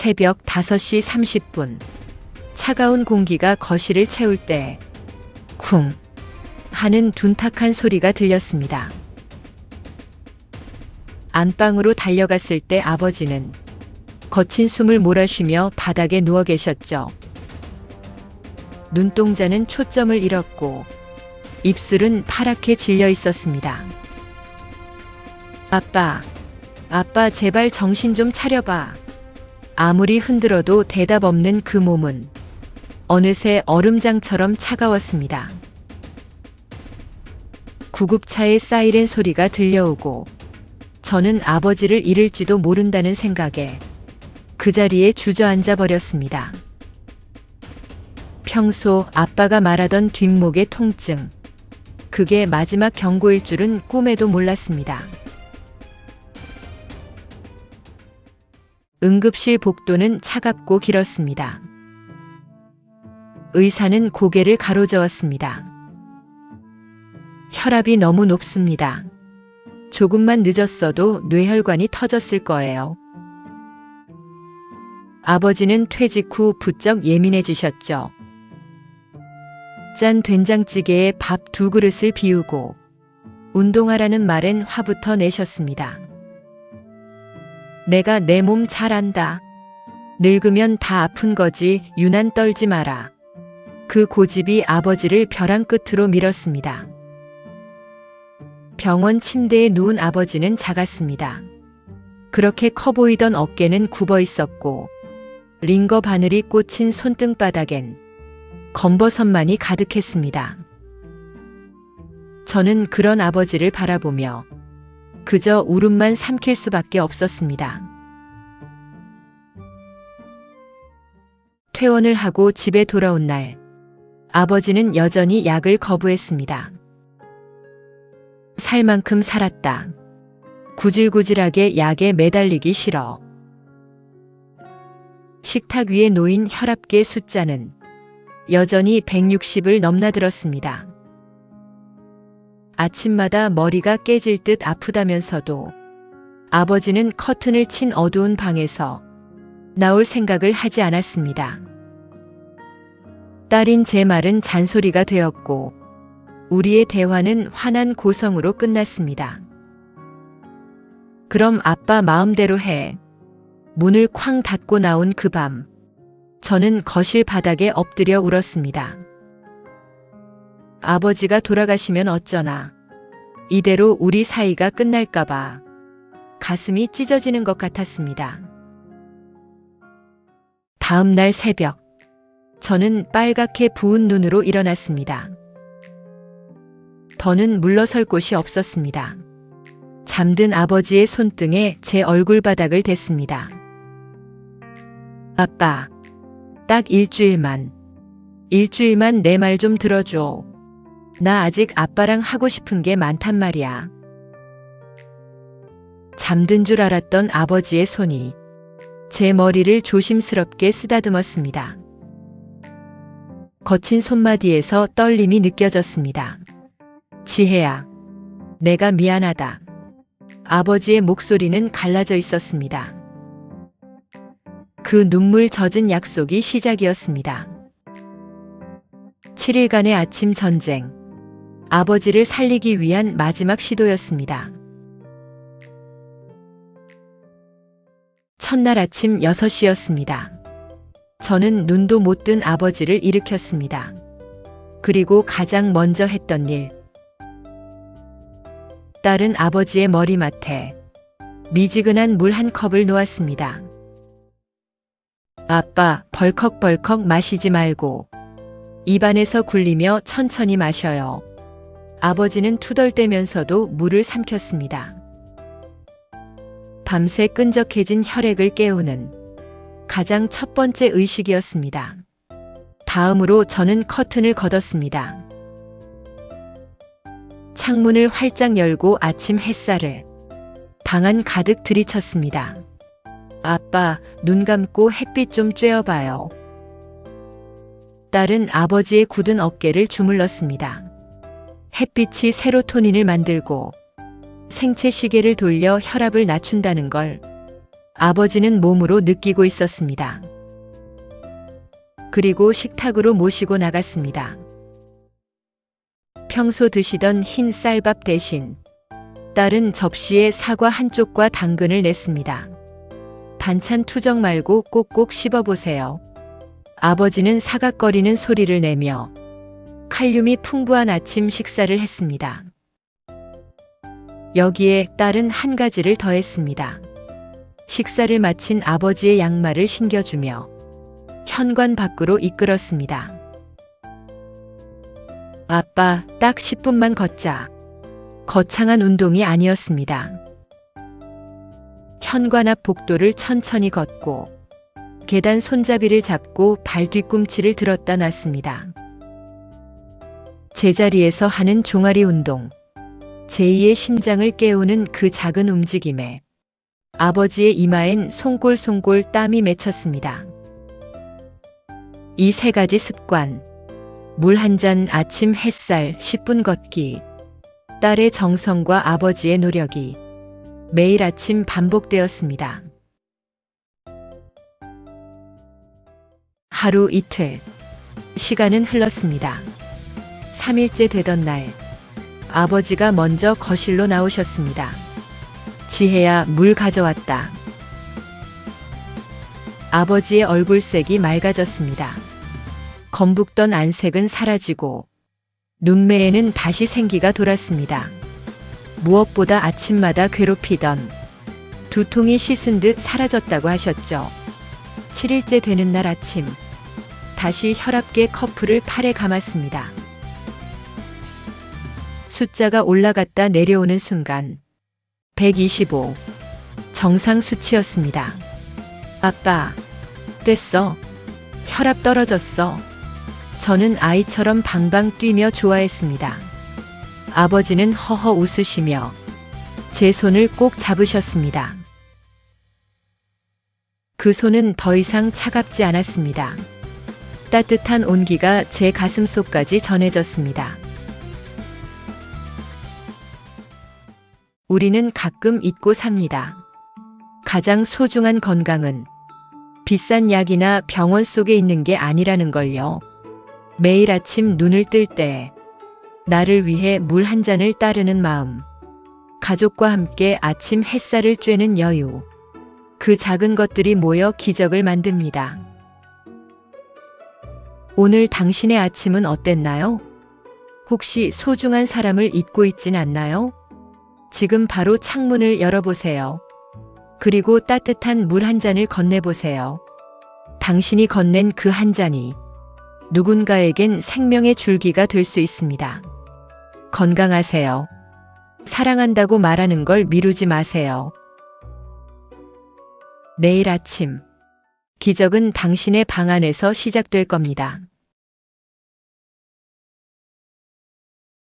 새벽 5시 30분. 차가운 공기가 거실을 채울 때 쿵 하는 둔탁한 소리가 들렸습니다. 안방으로 달려갔을 때 아버지는 거친 숨을 몰아쉬며 바닥에 누워 계셨죠. 눈동자는 초점을 잃었고 입술은 파랗게 질려 있었습니다. 아빠, 제발 정신 좀 차려봐. 아무리 흔들어도 대답 없는 그 몸은 어느새 얼음장처럼 차가웠습니다. 구급차의 사이렌 소리가 들려오고 저는 아버지를 잃을지도 모른다는 생각에 그 자리에 주저앉아 버렸습니다. 평소 아빠가 말하던 뒷목의 통증, 그게 마지막 경고일 줄은 꿈에도 몰랐습니다. 응급실 복도는 차갑고 길었습니다. 의사는 고개를 가로저었습니다. 혈압이 너무 높습니다. 조금만 늦었어도 뇌혈관이 터졌을 거예요. 아버지는 퇴직 후 부쩍 예민해지셨죠. 짠 된장찌개에 밥 2그릇을 비우고 운동하라는 말엔 화부터 내셨습니다. 내가 내 몸 잘 안다. 늙으면 다 아픈 거지 유난 떨지 마라. 그 고집이 아버지를 벼랑 끝으로 밀었습니다. 병원 침대에 누운 아버지는 작았습니다. 그렇게 커 보이던 어깨는 굽어 있었고 링거 바늘이 꽂힌 손등바닥엔 검버섯만이 가득했습니다. 저는 그런 아버지를 바라보며 그저 울음만 삼킬 수밖에 없었습니다. 퇴원을 하고 집에 돌아온 날, 아버지는 여전히 약을 거부했습니다. 살 만큼 살았다. 구질구질하게 약에 매달리기 싫어. 식탁 위에 놓인 혈압계 숫자는 여전히 160을 넘나들었습니다. 아침마다 머리가 깨질 듯 아프다면서도 아버지는 커튼을 친 어두운 방에서 나올 생각을 하지 않았습니다. 딸인 제 말은 잔소리가 되었고 우리의 대화는 화난 고성으로 끝났습니다. 그럼 아빠 마음대로 해. 문을 쾅 닫고 나온 그 밤, 저는 거실 바닥에 엎드려 울었습니다. 아버지가 돌아가시면 어쩌나. 이대로 우리 사이가 끝날까봐 가슴이 찢어지는 것 같았습니다. 다음 날 새벽, 저는 빨갛게 부은 눈으로 일어났습니다. 더는 물러설 곳이 없었습니다. 잠든 아버지의 손등에 제 얼굴바닥을 댔습니다. 아빠, 딱 일주일만 내 말 좀 들어줘. 나 아직 아빠랑 하고 싶은 게 많단 말이야. 잠든 줄 알았던 아버지의 손이 제 머리를 조심스럽게 쓰다듬었습니다. 거친 손마디에서 떨림이 느껴졌습니다. 지혜야, 내가 미안하다. 아버지의 목소리는 갈라져 있었습니다. 그 눈물 젖은 약속이 시작이었습니다. 7일간의 아침 전쟁, 아버지를 살리기 위한 마지막 시도였습니다. 첫날 아침 6시였습니다. 저는 눈도 못 뜬 아버지를 일으켰습니다. 그리고 가장 먼저 했던 일, 딸은 아버지의 머리맡에 미지근한 물 한 컵을 놓았습니다. 아빠, 벌컥벌컥 마시지 말고 입안에서 굴리며 천천히 마셔요. 아버지는 투덜대면서도 물을 삼켰습니다. 밤새 끈적해진 혈액을 깨우는 가장 첫 번째 의식이었습니다. 다음으로 저는 커튼을 걷었습니다. 창문을 활짝 열고 아침 햇살을 방 안 가득 들이쳤습니다. 아빠, 눈 감고 햇빛 좀 쬐어봐요. 딸은 아버지의 굳은 어깨를 주물렀습니다. 햇빛이 세로토닌을 만들고 생체 시계를 돌려 혈압을 낮춘다는 걸 아버지는 몸으로 느끼고 있었습니다. 그리고 식탁으로 모시고 나갔습니다. 평소 드시던 흰 쌀밥 대신 딸은 접시에 사과 한쪽과 당근을 냈습니다. 반찬 투정 말고 꼭꼭 씹어보세요. 아버지는 사각거리는 소리를 내며 칼륨이 풍부한 아침 식사를 했습니다. 여기에 딸은 한 가지를 더했습니다. 식사를 마친 아버지의 양말을 신겨주며 현관 밖으로 이끌었습니다. 아빠, 딱 10분만 걷자. 거창한 운동이 아니었습니다. 현관 앞 복도를 천천히 걷고 계단 손잡이를 잡고 발 뒤꿈치를 들었다 놨습니다. 제자리에서 하는 종아리 운동, 제2의 심장을 깨우는 그 작은 움직임에 아버지의 이마엔 송골송골 땀이 맺혔습니다. 이 세 가지 습관, 물 한 잔, 아침 햇살, 10분 걷기, 딸의 정성과 아버지의 노력이 매일 아침 반복되었습니다. 하루 이틀, 시간은 흘렀습니다. 3일째 되던 날, 아버지가 먼저 거실로 나오셨습니다. 지혜야, 물 가져왔다. 아버지의 얼굴색이 맑아졌습니다. 검북던 안색은 사라지고 눈매에는 다시 생기가 돌았습니다. 무엇보다 아침마다 괴롭히던 두통이 씻은 듯 사라졌다고 하셨죠. 7일째 되는 날 아침, 다시 혈압계 커플을 팔에 감았습니다. 숫자가 올라갔다 내려오는 순간 125, 정상 수치였습니다. 아빠, 됐어. 혈압 떨어졌어. 저는 아이처럼 방방 뛰며 좋아했습니다. 아버지는 허허 웃으시며 제 손을 꼭 잡으셨습니다. 그 손은 더 이상 차갑지 않았습니다. 따뜻한 온기가 제 가슴속까지 전해졌습니다. 우리는 가끔 잊고 삽니다. 가장 소중한 건강은 비싼 약이나 병원 속에 있는 게 아니라는 걸요. 매일 아침 눈을 뜰 때 나를 위해 물 한 잔을 따르는 마음, 가족과 함께 아침 햇살을 쬐는 여유, 그 작은 것들이 모여 기적을 만듭니다. 오늘 당신의 아침은 어땠나요? 혹시 소중한 사람을 잊고 있진 않나요? 지금 바로 창문을 열어보세요. 그리고 따뜻한 물 한 잔을 건네보세요. 당신이 건넨 그 한 잔이 누군가에겐 생명의 줄기가 될 수 있습니다. 건강하세요. 사랑한다고 말하는 걸 미루지 마세요. 내일 아침, 기적은 당신의 방 안에서 시작될 겁니다.